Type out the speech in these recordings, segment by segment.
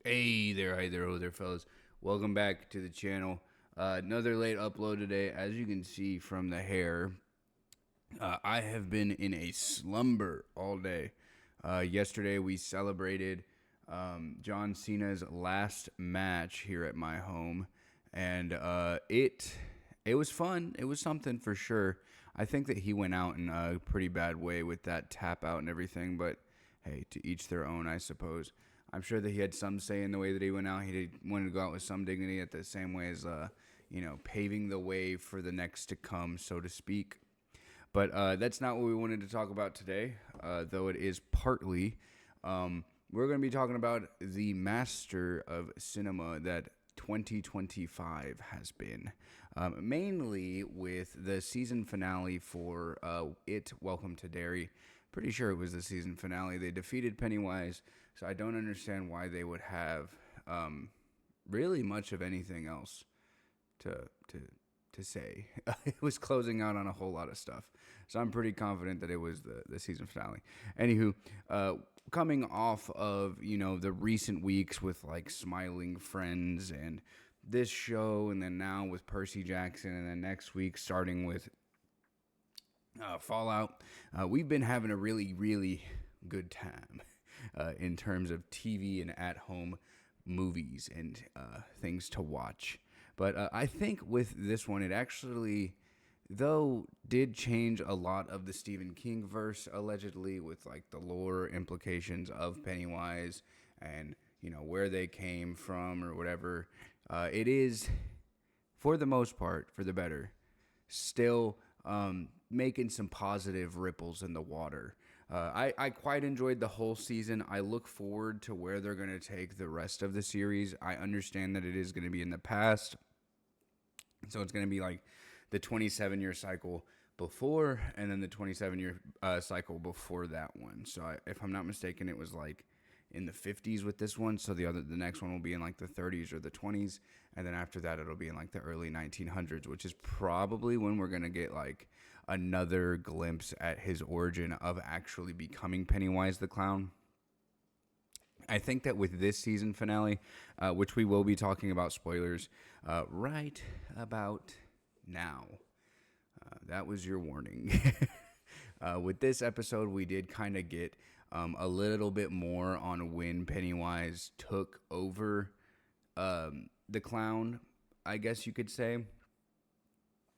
Hey there, oh there, fellas. Welcome back to the channel. Another late upload today. As you can see from the hair, I have been in a slumber all day. Yesterday we celebrated John Cena's last match here at my home, and it was fun. It was something for sure. I think that he went out in a pretty bad way with that tap out and everything, but hey, to each their own, I suppose. I'm sure that he had some say in the way that he went out. Wanted to go out with some dignity at the same way as, paving the way for the next to come, so to speak. But that's not what we wanted to talk about today, though it is partly. We're going to be talking about the master of cinema that 2025 has been, mainly with the season finale for Welcome to Derry. Pretty sure it was the season finale. They defeated Pennywise, so I don't understand why they would have really much of anything else to say. It was closing out on a whole lot of stuff, so I'm pretty confident that it was the season finale. Anywho, coming off of the recent weeks with like Smiling Friends and this show, and then now with Percy Jackson, and then next week starting with Fallout, we've been having a really good time in terms of TV and at-home movies and things to watch. But I think with this one, it actually, though, did change a lot of the Stephen King verse, allegedly, with like the lore implications of Pennywise and where they came from or whatever. It is, for the most part, for the better, still making some positive ripples in the water. I quite enjoyed the whole season. I look forward to where they're going to take the rest of the series. I understand that it is going to be in the past. So it's going to be like the 27-year cycle before, and then the 27-year cycle before that one. So if I'm not mistaken, it was like in the 50s with this one. So the next one will be in like the 30s or the 20s. And then after that, it'll be in like the early 1900s, which is probably when we're going to get like another glimpse at his origin of actually becoming Pennywise the Clown. I think that with this season finale, which we will be talking about spoilers right about now, that was your warning. With this episode, we did kind of get a little bit more on when Pennywise took over the clown, I guess you could say.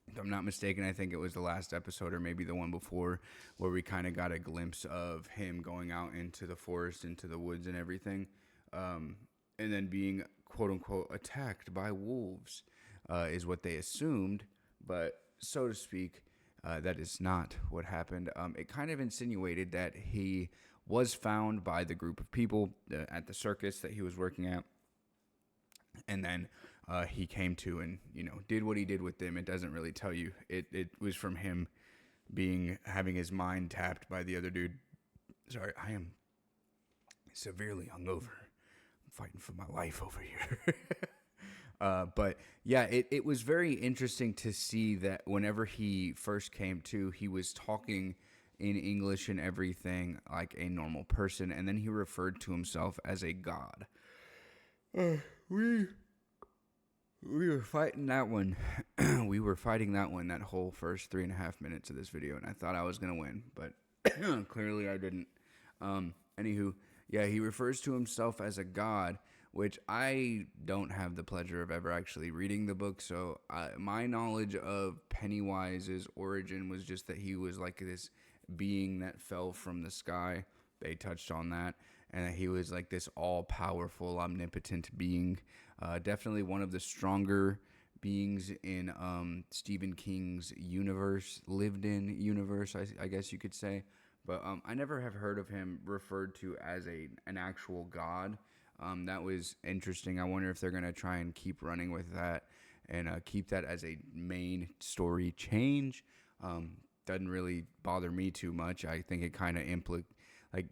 If I'm not mistaken, I think it was the last episode or maybe the one before where we kind of got a glimpse of him going out into the forest, into the woods and everything, and then being quote-unquote attacked by wolves is what they assumed, but so to speak, that is not what happened. It kind of insinuated that he was found by the group of people at the circus that he was working at, and then he came to and did what he did with them. It doesn't really tell you. It was from him having his mind tapped by the other dude. Sorry, I am severely hungover. I'm fighting for my life over here. But yeah, it was very interesting to see that whenever he first came to, he was talking in English and everything like a normal person, and then he referred to himself as a god. We were fighting that one. We were fighting that one that whole first 3.5 minutes of this video, and I thought I was going to win, but clearly I didn't. Anywho, yeah, he refers to himself as a god, which I don't have the pleasure of ever actually reading the book, so my knowledge of Pennywise's origin was just that he was like this being that fell from the sky. They touched on that. And he was like this all-powerful, omnipotent being. Definitely one of the stronger beings in Stephen King's lived-in universe, I guess you could say. But I never have heard of him referred to as an actual god. That was interesting. I wonder if they're going to try and keep running with that and keep that as a main story change. Doesn't really bother me too much. I think it kind of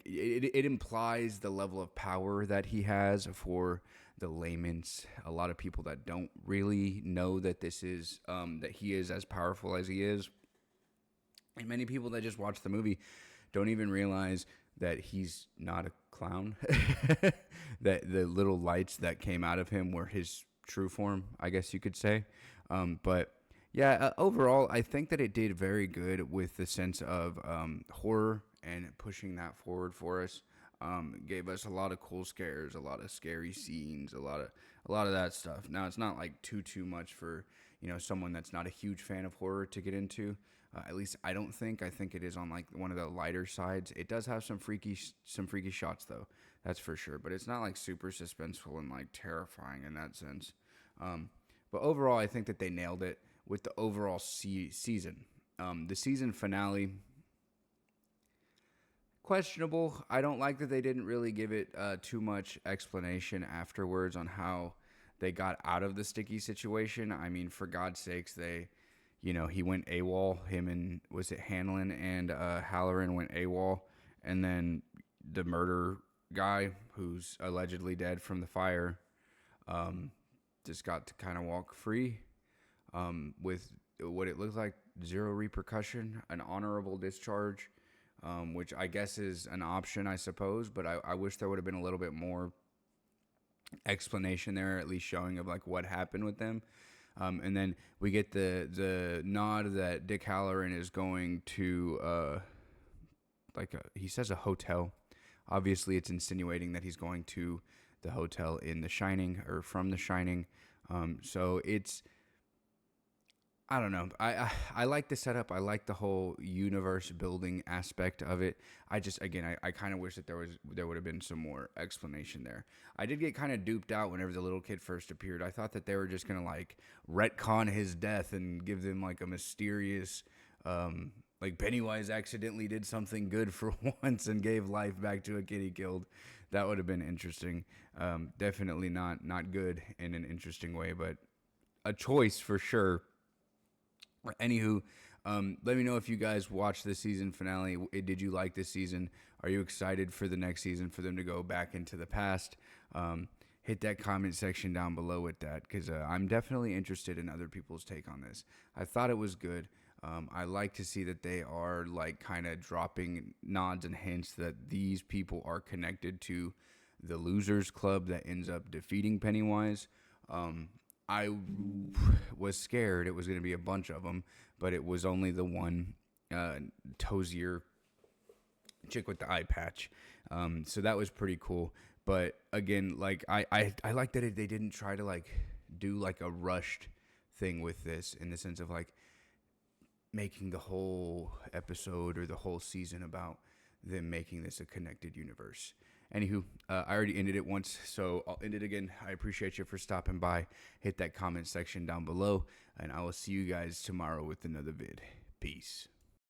it implies the level of power that he has for the layman's. A lot of people that don't really know that that he is as powerful as he is, and many people that just watch the movie don't even realize that he's not a clown. That the little lights that came out of him were his true form, I guess you could say. But yeah, overall, I think that it did very good with the sense of horror and pushing that forward for us. Gave us a lot of cool scares, a lot of scary scenes, a lot of that stuff. Now it's not like too much for someone that's not a huge fan of horror to get into. At least I don't think. I think it is on like one of the lighter sides. It does have some freaky shots though. That's for sure. But it's not like super suspenseful and like terrifying in that sense. Um, but overall, I think that they nailed it with the overall season. The season finale, questionable. I don't like that they didn't really give it too much explanation afterwards on how they got out of the sticky situation. I mean, for God's sakes, he went AWOL. Him and was it Hanlon and Halloran went AWOL, and then the murder guy who's allegedly dead from the fire, just got to kind of walk free, with what it looks like zero repercussion, an honorable discharge, which I guess is an option, I suppose. But I wish there would have been a little bit more explanation there, at least showing of like what happened with them. And then we get the nod that Dick Halloran is going to he says a hotel. Obviously, it's insinuating that he's going to the hotel in The Shining or from The Shining. So it's, I don't know. I like the setup. I like the whole universe building aspect of it. I just, again, I kind of wish that there would have been some more explanation there. I did get kind of duped out whenever the little kid first appeared. I thought that they were just gonna like retcon his death and give them like a mysterious, like Pennywise accidentally did something good for once and gave life back to a kid he killed. That would have been interesting. Definitely not good in an interesting way, but a choice for sure. Anywho, let me know if you guys watched the season finale. Did you like this season? Are you excited for the next season for them to go back into the past? Hit that comment section down below with that, because I'm definitely interested in other people's take on this. I thought it was good. I like to see that they are like kind of dropping nods and hints that these people are connected to the Losers Club that ends up defeating Pennywise. I was scared it was going to be a bunch of them, but it was only the one Tozier chick with the eye patch. So that was pretty cool. But again, like I like that they didn't try to like do like a rushed thing with this, in the sense of like making the whole episode or the whole season about them making this a connected universe. Anywho, I already ended it once, so I'll end it again. I appreciate you for stopping by. Hit that comment section down below, and I will see you guys tomorrow with another vid. Peace.